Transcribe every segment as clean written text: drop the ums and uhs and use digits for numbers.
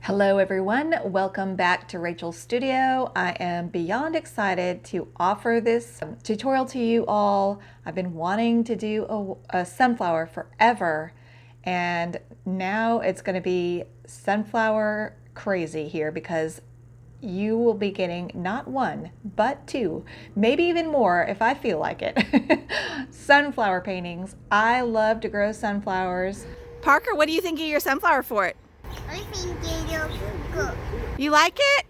Hello everyone, welcome back to Rachel's studio. I am beyond excited to offer this tutorial to you all. I've been wanting to do a sunflower forever, and now it's going to be sunflower crazy here because you will be getting not one, but two, maybe even more if I feel like it. Sunflower paintings. I love to grow sunflowers. Parker, what do you think of your sunflower fort? I think it looks good. You like it?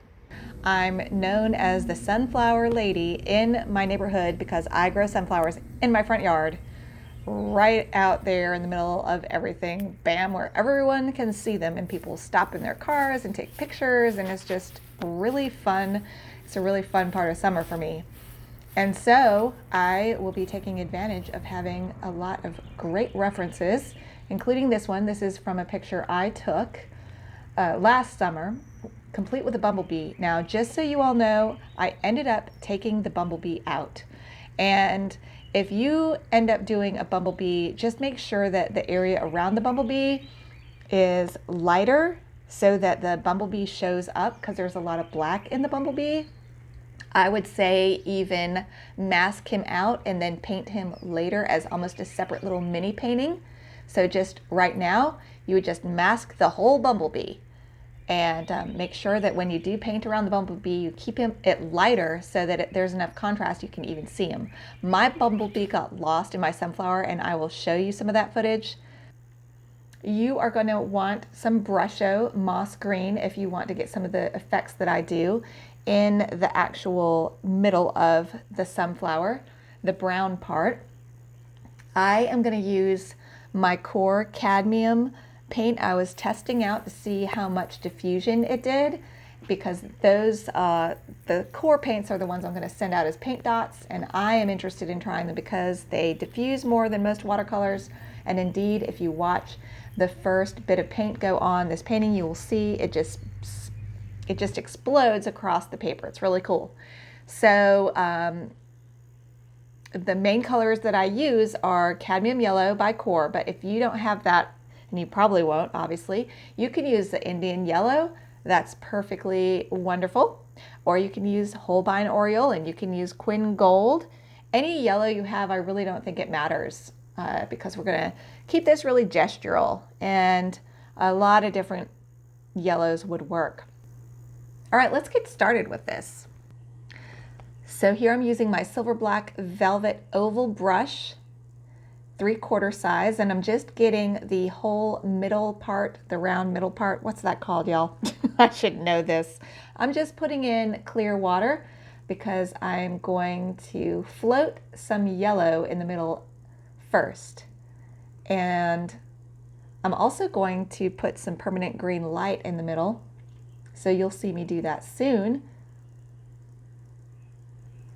I'm known as the sunflower lady in my neighborhood because I grow sunflowers in my front yard, right out there in the middle of everything, bam, where everyone can see them, and people stop in their cars and take pictures, and it's just really fun. It's a really fun part of summer for me. And so I will be taking advantage of having a lot of great references, including this one. This is from a picture I took last summer, complete with a bumblebee. Now, just so you all know, I ended up taking the bumblebee out. And if you end up doing a bumblebee, just make sure that the area around the bumblebee is lighter so that the bumblebee shows up, because there's a lot of black in the bumblebee. I would say even mask him out and then paint him later as almost a separate little mini painting. So just right now, you would just mask the whole bumblebee. And make sure that when you do paint around the bumblebee, you keep it lighter so that there's enough contrast you can even see him. My bumblebee got lost in my sunflower, and I will show you some of that footage. You are going to want some Brusho moss green if you want to get some of the effects that I do in the actual middle of the sunflower, the brown part. I am going to use my core cadmium paint I was testing out to see how much diffusion it did, because those the core paints are the ones I'm going to send out as paint dots, and I am interested in trying them because they diffuse more than most watercolors. And indeed, if you watch the first bit of paint go on this painting, you will see it just explodes across the paper. It's really cool. So the main colors that I use are cadmium yellow by Core, but if you don't have that, and you probably won't, obviously, you can use the Indian yellow. That's perfectly wonderful. Or you can use Holbein Oriole, and you can use Quin Gold. Any yellow you have, I really don't think it matters, because we're going to keep this really gestural, and a lot of different yellows would work. All right, let's get started with this. So here I'm using my silver black velvet oval brush, 3/4 size, and I'm just getting the whole middle part, the round middle part. What's that called, y'all? I should know this. I'm just putting in clear water because I'm going to float some yellow in the middle first. And I'm also going to put some permanent green light in the middle. So you'll see me do that soon.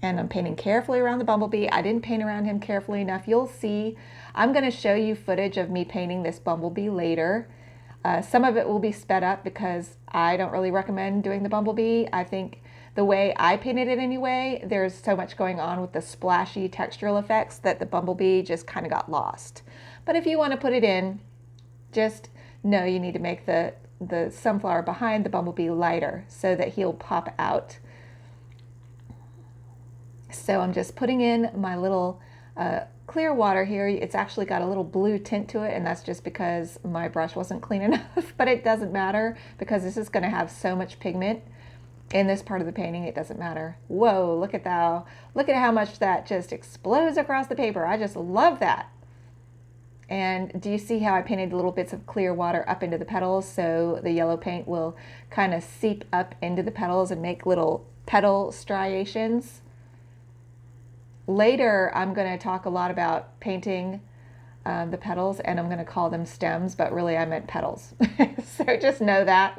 And I'm painting carefully around the bumblebee. I didn't paint around him carefully enough. You'll see. I'm going to show you footage of me painting this bumblebee later. Some of it will be sped up because I don't really recommend doing the bumblebee. I think the way I painted it anyway, there's so much going on with the splashy textural effects that the bumblebee just kind of got lost. But if you want to put it in, just know you need to make the sunflower behind the bumblebee lighter so that he'll pop out. So I'm just putting in my little clear water here. It's actually got a little blue tint to it, and that's just because my brush wasn't clean enough, but it doesn't matter because this is going to have so much pigment in this part of the painting, it doesn't matter. Whoa, look at that. Look at how much that just explodes across the paper. I just love that. And do you see how I painted little bits of clear water up into the petals so the yellow paint will kind of seep up into the petals and make little petal striations? Later, I'm going to talk a lot about painting the petals, and I'm going to call them stems, but really I meant petals. So just know that.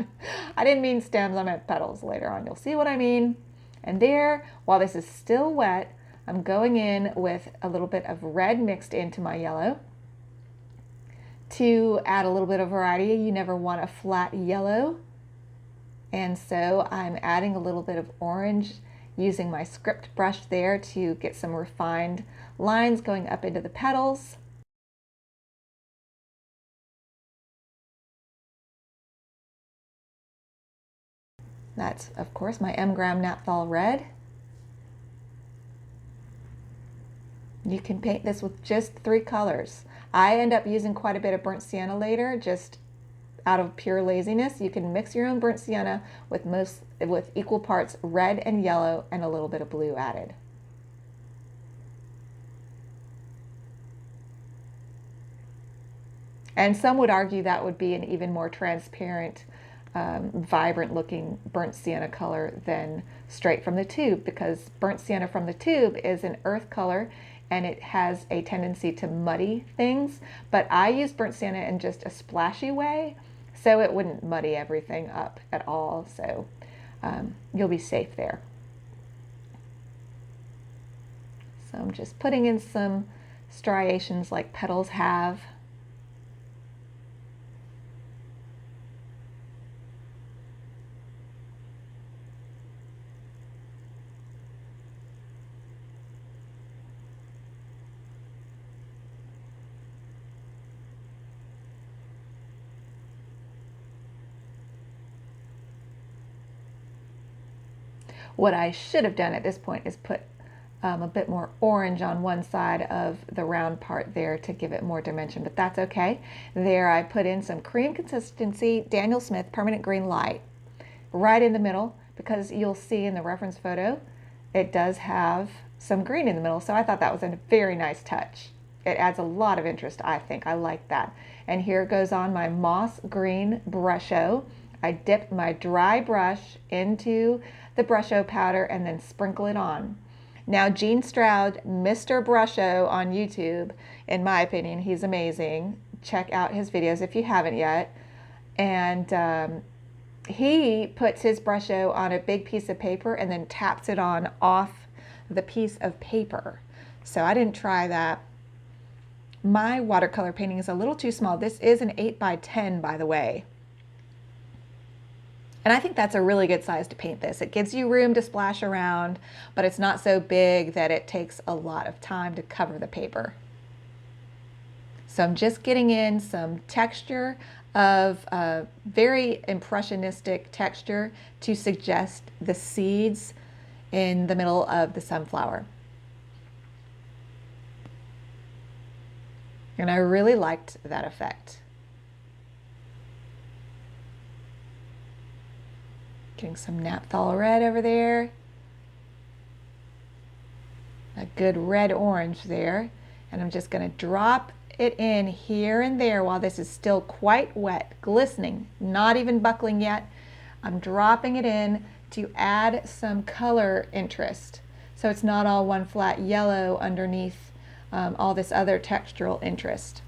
I didn't mean stems, I meant petals. Later on, you'll see what I mean. And there, while this is still wet, I'm going in with a little bit of red mixed into my yellow to add a little bit of variety. You never want a flat yellow. And so I'm adding a little bit of orange, using my script brush there to get some refined lines going up into the petals. That's, of course, my M-gram Naphthol red. You can paint this with just 3 colors. I end up using quite a bit of burnt sienna later, just out of pure laziness. You can mix your own burnt sienna with equal parts red and yellow and a little bit of blue added. And some would argue that would be an even more transparent, vibrant looking burnt sienna color than straight from the tube, because burnt sienna from the tube is an earth color and it has a tendency to muddy things. But I use burnt sienna in just a splashy way, so it wouldn't muddy everything up at all. So you'll be safe there. So I'm just putting in some striations like petals have. What I should have done at this point is put a bit more orange on one side of the round part there to give it more dimension, but that's okay. There I put in some cream consistency Daniel Smith Permanent Green Light right in the middle, because you'll see in the reference photo it does have some green in the middle, so I thought that was a very nice touch. It adds a lot of interest, I think. I like that. And here it goes on my moss green brusho. I dip my dry brush into the brusho powder and then sprinkle it on. Now, Gene Stroud, Mr. Brusho on YouTube, in my opinion, he's amazing. Check out his videos if you haven't yet. And he puts his brusho on a big piece of paper and then taps it on off the piece of paper. So I didn't try that. My watercolor painting is a little too small. This is an 8x10, by the way. And I think that's a really good size to paint this. It gives you room to splash around, but it's not so big that it takes a lot of time to cover the paper. So I'm just getting in some texture of a very impressionistic texture to suggest the seeds in the middle of the sunflower. And I really liked that effect. Getting some Naphthol red over there. A good red-orange there. And I'm just going to drop it in here and there while this is still quite wet, glistening, not even buckling yet. I'm dropping it in to add some color interest, so it's not all one flat yellow underneath all this other textural interest.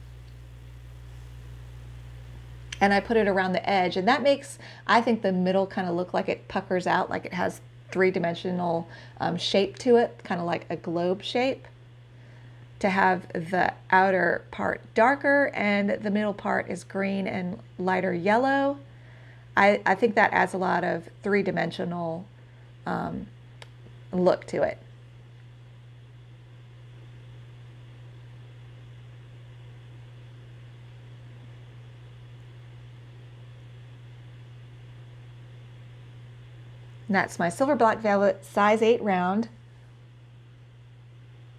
And I put it around the edge, and that makes, I think, the middle kind of look like it puckers out, like it has three-dimensional shape to it, kind of like a globe shape, to have the outer part darker and the middle part is green and lighter yellow. I think that adds a lot of three-dimensional look to it. And that's my Silver Black Velvet size 8 round.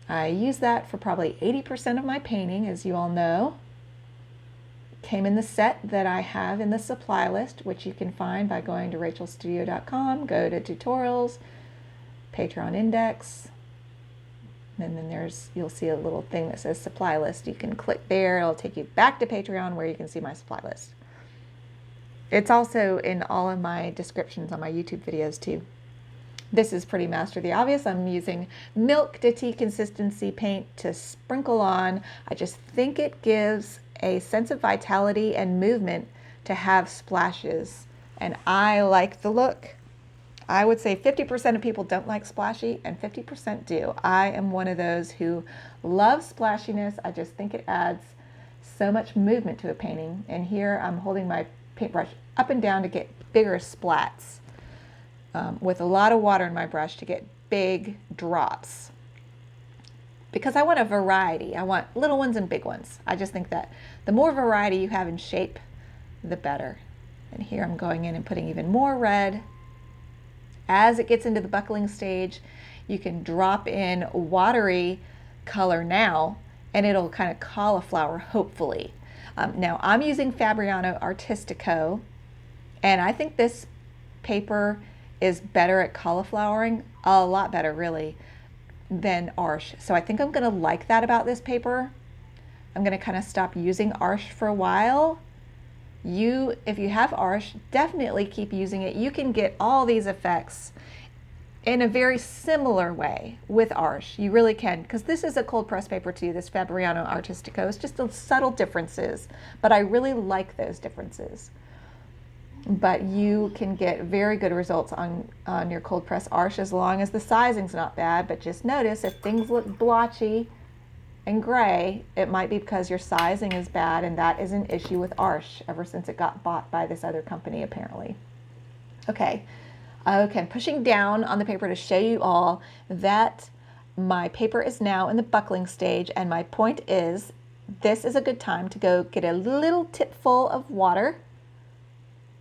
I use that for probably 80% of my painting, as you all know. Came in the set that I have in the supply list, which you can find by going to rachelstudio.com, go to tutorials, Patreon index, and then you'll see a little thing that says supply list. You can click there, it'll take you back to Patreon where you can see my supply list. It's also in all of my descriptions on my YouTube videos too. This is pretty Master the Obvious. I'm using milk to tea consistency paint to sprinkle on. I just think it gives a sense of vitality and movement to have splashes, and I like the look. I would say 50% of people don't like splashy and 50% do. I am one of those who loves splashiness. I just think it adds so much movement to a painting. And here I'm holding my paintbrush up and down to get bigger splats with a lot of water in my brush to get big drops, because I want a variety. I want little ones and big ones. I just think that the more variety you have in shape, the better. And here I'm going in and putting even more red As it gets into the buckling stage, you can drop in watery color now, and it'll kind of cauliflower, hopefully. Now I'm using Fabriano Artistico, and I think this paper is better at cauliflowering, a lot better really, than Arches. So I think I'm gonna like that about this paper. I'm gonna kind of stop using Arches for a while. If you have Arches, definitely keep using it. You can get all these effects in a very similar way with Arches. You really can, because this is a cold press paper too, this Fabriano Artistico. It's just the subtle differences, but I really like those differences. But you can get very good results on your cold press Arches as long as the sizing's not bad. But just notice if things look blotchy and gray, it might be because your sizing is bad, and that is an issue with Arches ever since it got bought by this other company apparently. Okay, I'm pushing down on the paper to show you all that my paper is now in the buckling stage, and my point is this is a good time to go get a little tipful of water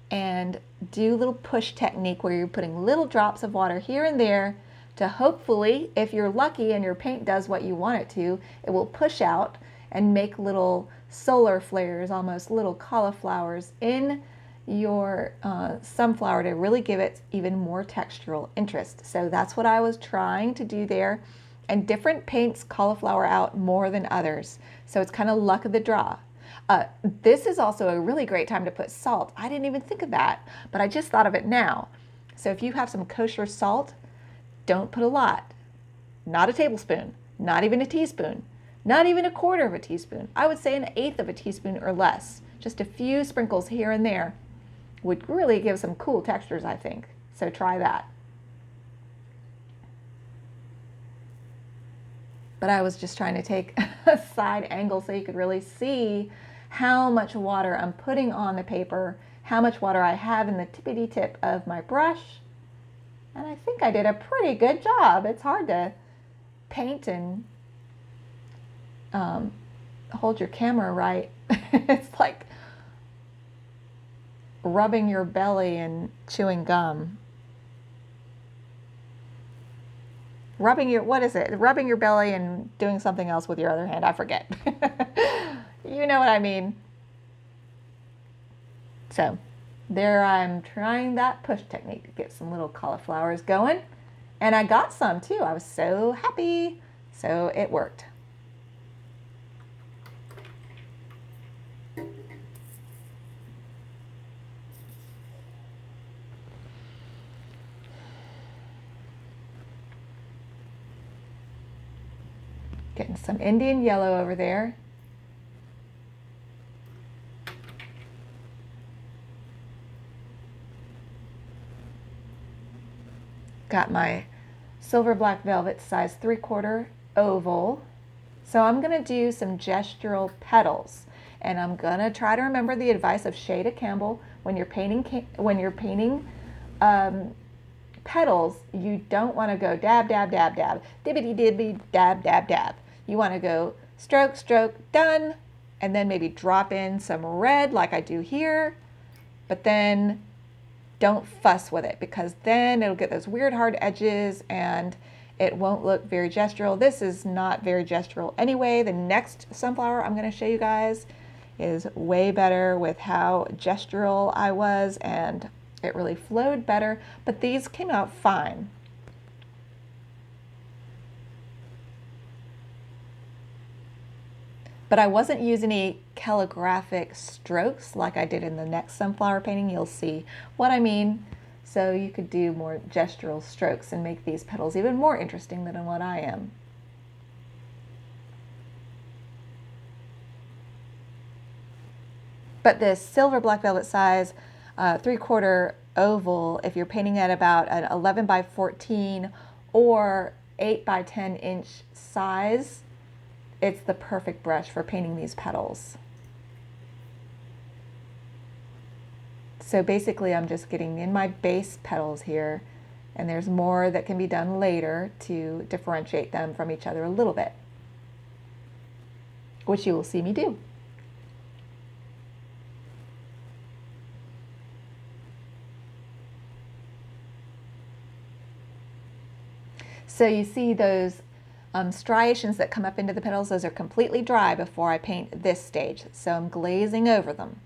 and do a little push technique where you're putting little drops of water here and there to hopefully, if you're lucky and your paint does what you want it to, it will push out and make little solar flares, almost little cauliflowers in your sunflower to really give it even more textural interest. So that's what I was trying to do there. And different paints cauliflower out more than others. So it's kind of luck of the draw. This is also a really great time to put salt. I didn't even think of that, but I just thought of it now. So if you have some kosher salt, don't put a lot. Not a tablespoon, not even a teaspoon, not even a quarter of a teaspoon. I would say an eighth of a teaspoon or less. Just a few sprinkles here and there would really give some cool textures, I think. So try that. But I was just trying to take a side angle so you could really see how much water I'm putting on the paper, how much water I have in the tippity tip of my brush. And I think I did a pretty good job. It's hard to paint and hold your camera right. It's like rubbing your belly and chewing gum. Rubbing your belly and doing something else with your other hand. I forget. You know what I mean. So there I'm trying that push technique to get some little cauliflowers going. And I got some too. I was so happy. So it worked. Getting some Indian yellow over there. Got my silver black velvet size 3/4 oval. So I'm gonna do some gestural petals, and I'm gonna try to remember the advice of Shada Campbell when you're painting petals. You don't want to go dab, dab, dab, dab, dibbity dibby, dab, dab, dab. You want to go stroke, stroke, done, and then maybe drop in some red like I do here, but then don't fuss with it because then it'll get those weird hard edges and it won't look very gestural. This is not very gestural anyway. The next sunflower I'm going to show you guys is way better with how gestural I was, and it really flowed better, but these came out fine. But I wasn't using any calligraphic strokes like I did in the next sunflower painting. You'll see what I mean. So you could do more gestural strokes and make these petals even more interesting than what I am. But this silver black velvet size 3/4 oval, if you're painting at about an 11 by 14 or 8 by 10 inch size, it's the perfect brush for painting these petals. So basically I'm just getting in my base petals here, and there's more that can be done later to differentiate them from each other a little bit, which you will see me do. So you see those striations that come up into the petals, those are completely dry before I paint this stage. So I'm glazing over them.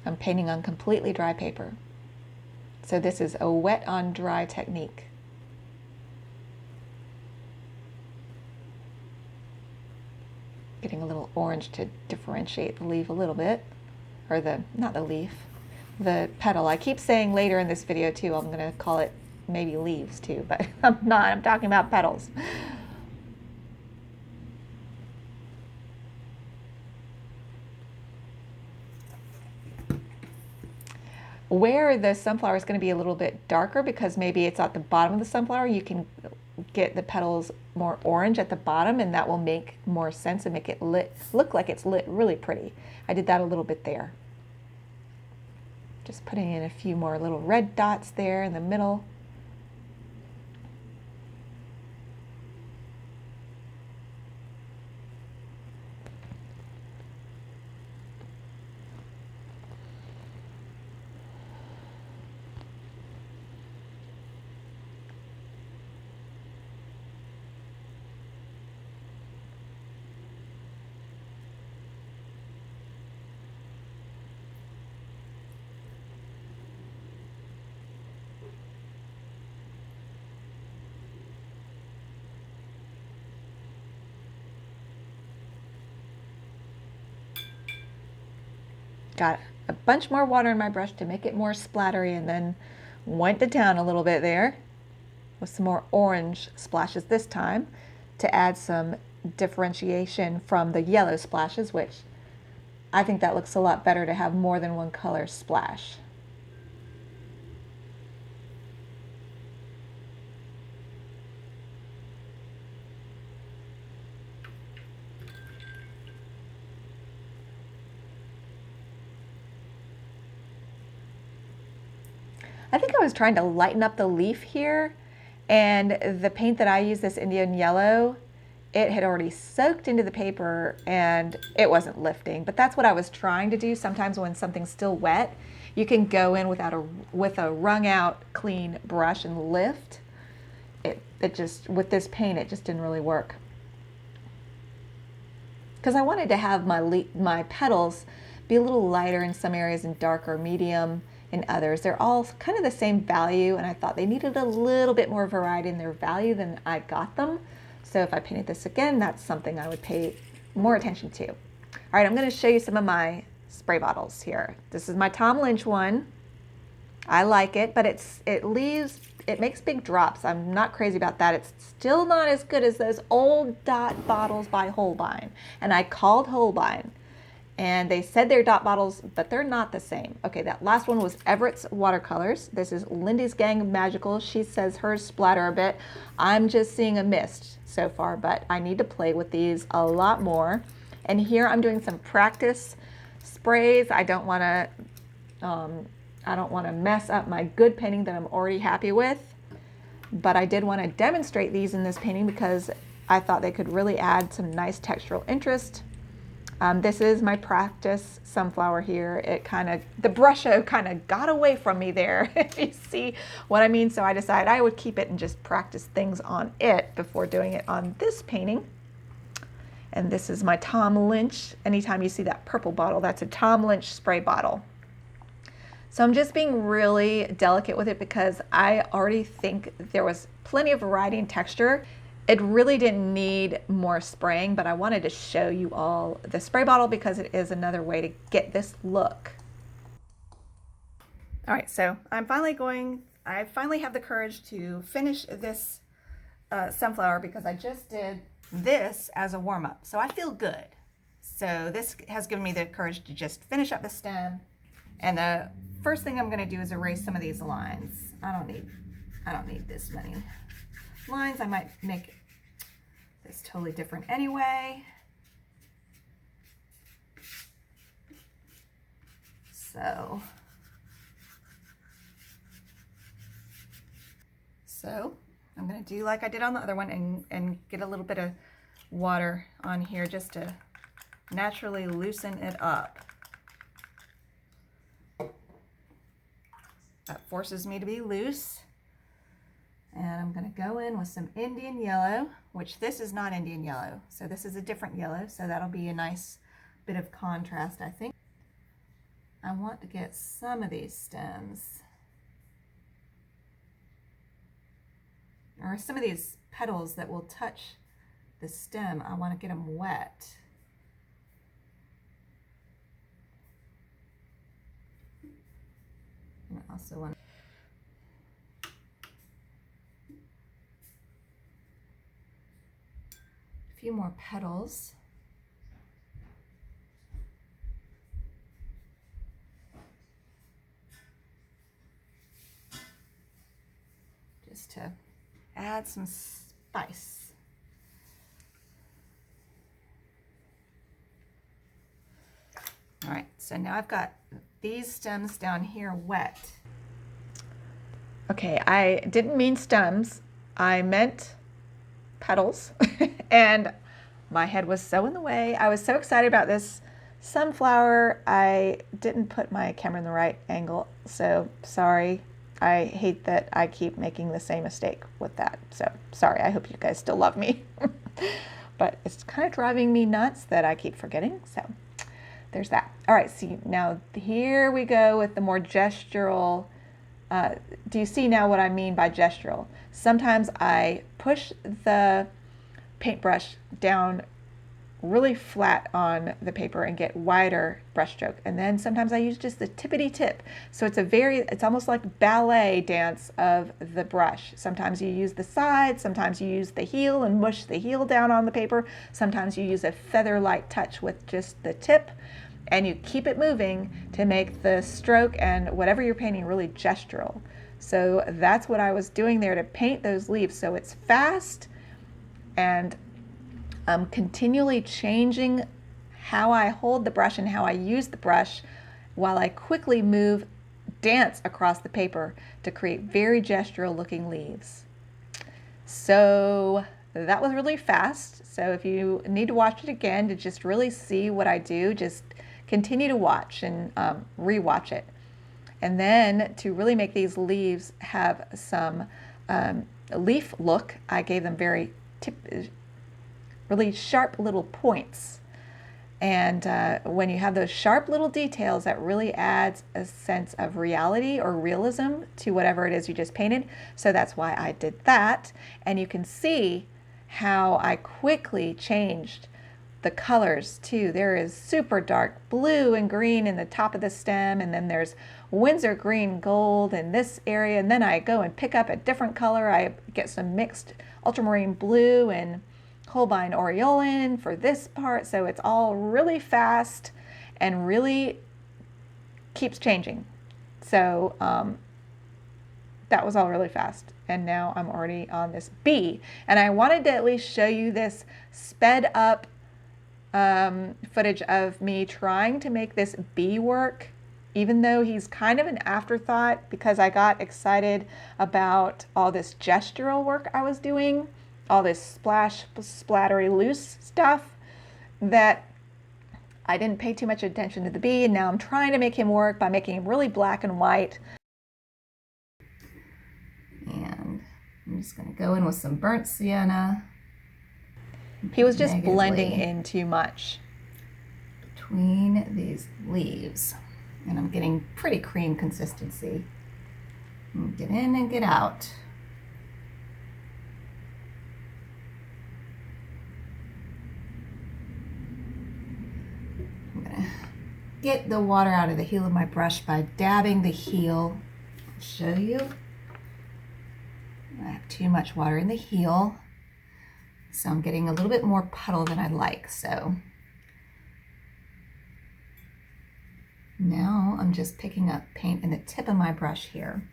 I'm painting on completely dry paper. So this is a wet on dry technique. Getting a little orange to differentiate the leaf a little bit, or not the leaf, the petal. I keep saying later in this video too, I'm gonna call it maybe leaves too, but I'm not, I'm talking about petals. Where the sunflower is going to be a little bit darker, because maybe it's at the bottom of the sunflower, you can get the petals more orange at the bottom, and that will make more sense and make it look like it's lit really pretty. I did that a little bit there. Just putting in a few more little red dots there in the middle. Got a bunch more water in my brush to make it more splattery, and then went to town a little bit there with some more orange splashes this time to add some differentiation from the yellow splashes, which I think that looks a lot better to have more than one color splash. I think I was trying to lighten up the leaf here, and the paint that I use, this Indian yellow, it had already soaked into the paper and it wasn't lifting, but that's what I was trying to do. Sometimes when something's still wet, you can go in with a wrung out clean brush and lift. It just, with this paint, it just didn't really work. Because I wanted to have my petals be a little lighter in some areas and darker, medium in others. They're all kind of the same value, and I thought they needed a little bit more variety in their value than I got them. So if I painted this again, that's something I would pay more attention to. All right, I'm going to show you some of my spray bottles here. This is my Tom Lynch one. I like it, but it makes big drops. I'm not crazy about that. It's still not as good as those old dot bottles by Holbein. And I called Holbein, and they said they're dot bottles, but they're not the same. Okay, that last one was Everett's Watercolors. This is Lindy's Gang of Magical. She says hers splatter a bit. I'm just seeing a mist so far, but I need to play with these a lot more. And here I'm doing some practice sprays. I don't want to mess up my good painting that I'm already happy with, but I did want to demonstrate these in this painting because I thought they could really add some nice textural interest. This is my practice sunflower here. The brusho kind of got away from me there, if you see what I mean. So I decided I would keep it and just practice things on it before doing it on this painting. And this is my Tom Lynch. Anytime you see that purple bottle, that's a Tom Lynch spray bottle. So I'm just being really delicate with it because I already think there was plenty of variety and texture. It really didn't need more spraying, but I wanted to show you all the spray bottle because it is another way to get this look. All right, so I finally have the courage to finish this sunflower because I just did this as a warm-up. So I feel good. So this has given me the courage to just finish up the stem. And the first thing I'm gonna do is erase some of these lines. I don't need this many lines. I might make this totally different anyway. So I'm going to do like I did on the other one and get a little bit of water on here just to naturally loosen it up. that forces me to be loose. And I'm going to go in with some Indian yellow, which this is not Indian yellow. So this is a different yellow. So that'll be a nice bit of contrast, I think. I want to get some of these stems, or some of these petals that will touch the stem. I want to get them wet. And I also want a few more petals. Just to add some spice. All right, so now I've got these stems down here wet. Okay, I didn't mean stems, I meant petals. And my head was so in the way. I was so excited about this sunflower, I didn't put my camera in the right angle, so sorry. I hate that I keep making the same mistake with that. So sorry, I hope you guys still love me. But it's kind of driving me nuts that I keep forgetting. So there's that. All right, see, now here we go with the more gestural. Do you see now what I mean by gestural? Sometimes I push the paintbrush down really flat on the paper and get wider brushstroke, and then sometimes I use just the tippity tip, so it's almost like ballet dance of the brush. Sometimes you use the side, sometimes you use the heel and mush the heel down on the paper, sometimes you use a feather light touch with just the tip, and you keep it moving to make the stroke and whatever you're painting really gestural. So that's what I was doing there to paint those leaves. So it's fast, and I'm continually changing how I hold the brush and how I use the brush while I quickly dance across the paper to create very gestural looking leaves. So that was really fast. So if you need to watch it again to just really see what I do, just continue to watch and re-watch it. And then to really make these leaves have some leaf look, I gave them really sharp little points. And when you have those sharp little details, that really adds a sense of reality or realism to whatever it is you just painted. So that's why I did that. And you can see how I quickly changed the colors too. There is super dark blue and green in the top of the stem, and then there's Windsor green gold in this area, and then I go and pick up a different color. I get some mixed ultramarine blue and Holbein Aureolin for this part, so it's all really fast and really keeps changing. So that was all really fast, and now I'm already on this bee, and I wanted to at least show you this sped up footage of me trying to make this bee work, even though he's kind of an afterthought, because I got excited about all this gestural work I was doing, all this splattery loose stuff, that I didn't pay too much attention to the bee, and now I'm trying to make him work by making him really black and white. And I'm just going to go in with some burnt sienna. He was just blending in too much between these leaves, and I'm getting pretty cream consistency. Get in and get out. I'm gonna get the water out of the heel of my brush by dabbing the heel. I'll show you. I have too much water in the heel, so I'm getting a little bit more puddle than I'd like. So now I'm just picking up paint in the tip of my brush here.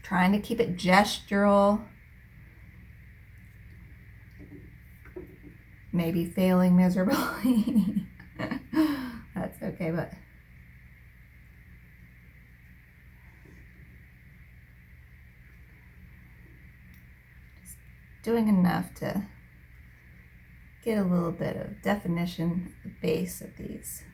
Trying to keep it gestural. Maybe failing miserably. That's okay, but just doing enough to get a little bit of definition at the base of these.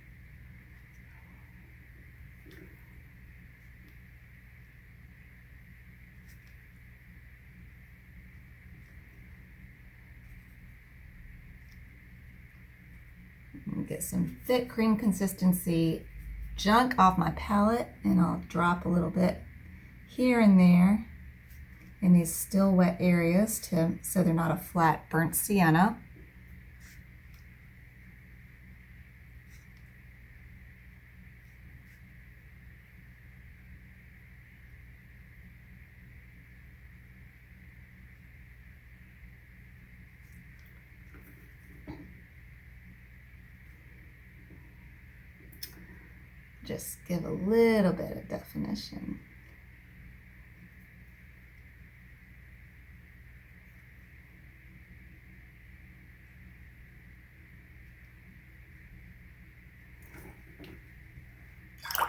Get some thick cream consistency junk off my palette, and I'll drop a little bit here and there in these still wet areas so they're not a flat burnt sienna. Just give a little bit of definition. All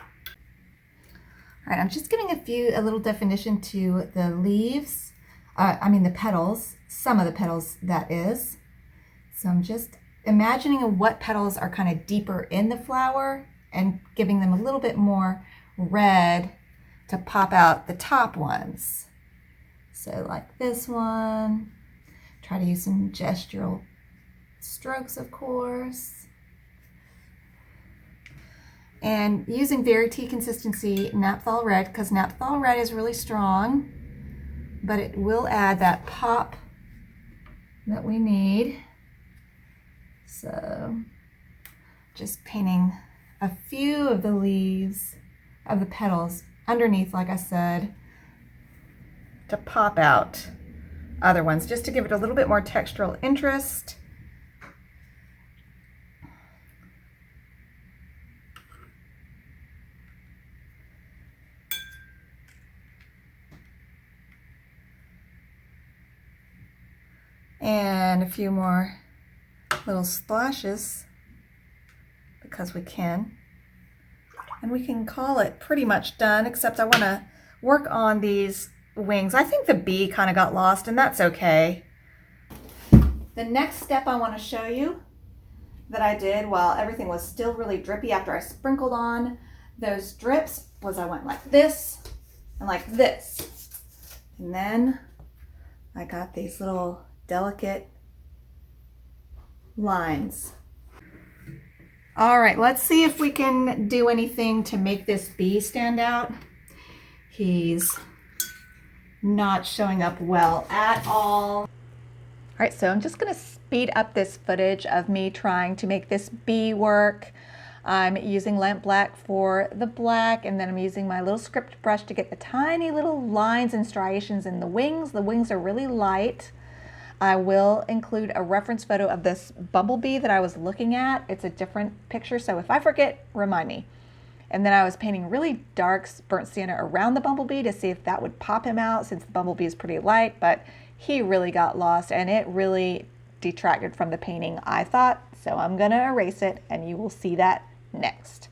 right, I'm just giving a little definition to the leaves. The petals, some of the petals that is. So I'm just imagining what petals are kind of deeper in the flower and giving them a little bit more red to pop out the top ones. So like this one, try to use some gestural strokes, of course. And using Verity consistency Naphthol red, because Naphthol red is really strong, but it will add that pop that we need. So just painting a few of the leaves of the petals underneath, like I said, to pop out other ones, just to give it a little bit more textural interest. And a few more little splashes because we can. And we can call it pretty much done, except I want to work on these wings. I think the bee kind of got lost, and that's okay. The next step I want to show you that I did while everything was still really drippy after I sprinkled on those drips was I went like this and like this. And then I got these little delicate lines. All right, let's see if we can do anything to make this bee stand out. He's not showing up well at all. All right, so I'm just gonna speed up this footage of me trying to make this bee work. I'm using lamp black for the black, and then I'm using my little script brush to get the tiny little lines and striations in the wings. The wings are really light. I will include a reference photo of this bumblebee that I was looking at. It's a different picture, so if I forget, remind me. And then I was painting really dark burnt sienna around the bumblebee to see if that would pop him out, since the bumblebee is pretty light, but he really got lost and it really detracted from the painting, I thought. So I'm gonna erase it and you will see that next.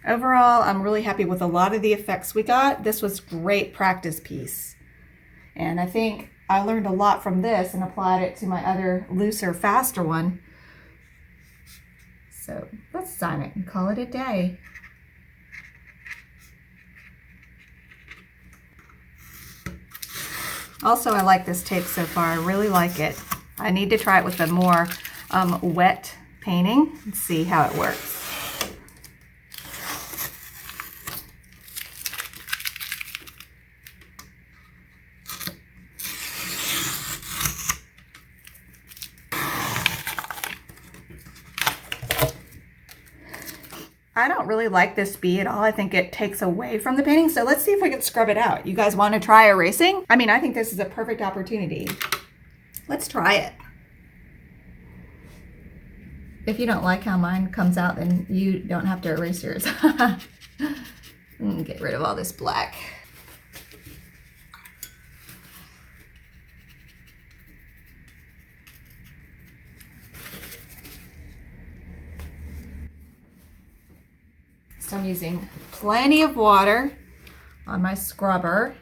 Overall, I'm really happy with a lot of the effects we got. This was a great practice piece. And I think I learned a lot from this and applied it to my other looser, faster one. So let's sign it and call it a day. Also, I like this tape so far. I really like it. I need to try it with a more wet painting and see how it works. I don't really like this bee at all. I think it takes away from the painting. So let's see if we can scrub it out. You guys want to try erasing? I mean, I think this is a perfect opportunity. Let's try it. If you don't like how mine comes out, then you don't have to erase yours. Get rid of all this black. So I'm using plenty of water on my scrubber.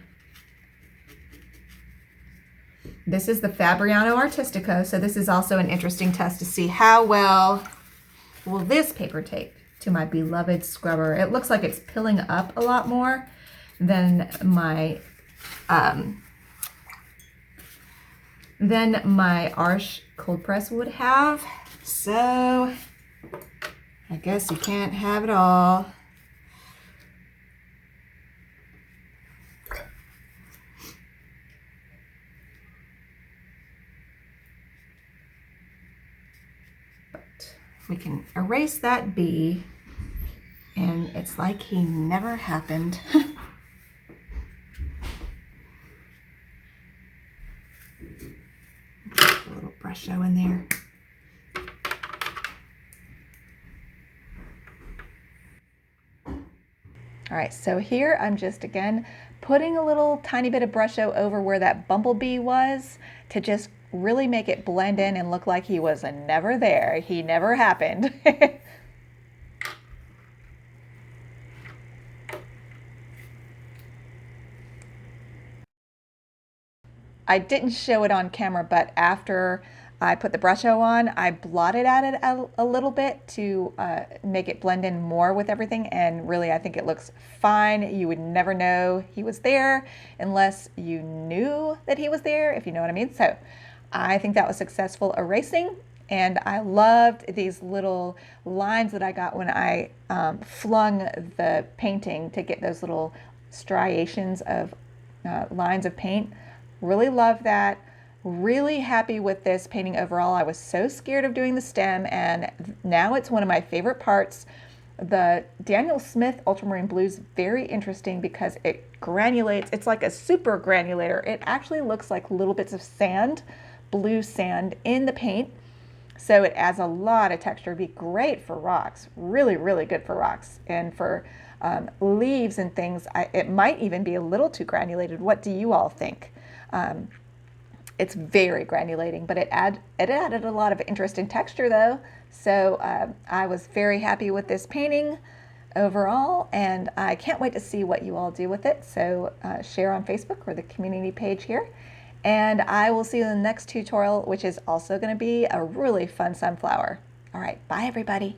This is the Fabriano Artistico, so this is also an interesting test to see how well will this paper tape to my beloved scrubber. It looks like it's pilling up a lot more than my Arches cold press would have. So I guess you can't have it all. We can erase that B, and it's like he never happened. Put a little brush show in there. All right, so here I'm just again putting a little tiny bit of brush show over where that bumblebee was to just really make it blend in and look like he was never there. He never happened. I didn't show it on camera, but after I put the brush on, I blotted at it a little bit to make it blend in more with everything, and really I think it looks fine. You would never know he was there unless you knew that he was there, if you know what I mean. So I think that was successful erasing, and I loved these little lines that I got when I flung the painting to get those little striations of lines of paint. Really love that. Really happy with this painting overall. I was so scared of doing the stem, and now it's one of my favorite parts. The Daniel Smith Ultramarine Blue is very interesting because it granulates. It's like a super granulator. It actually looks like little bits of sand, blue sand in the paint. So it adds a lot of texture. It'd be great for rocks. Really, really good for rocks. And for leaves and things, it might even be a little too granulated. What do you all think? It's very granulating, but it added a lot of interesting texture though. So I was very happy with this painting overall, and I can't wait to see what you all do with it. So share on Facebook or the community page here. And I will see you in the next tutorial, which is also going to be a really fun sunflower. All right, bye everybody.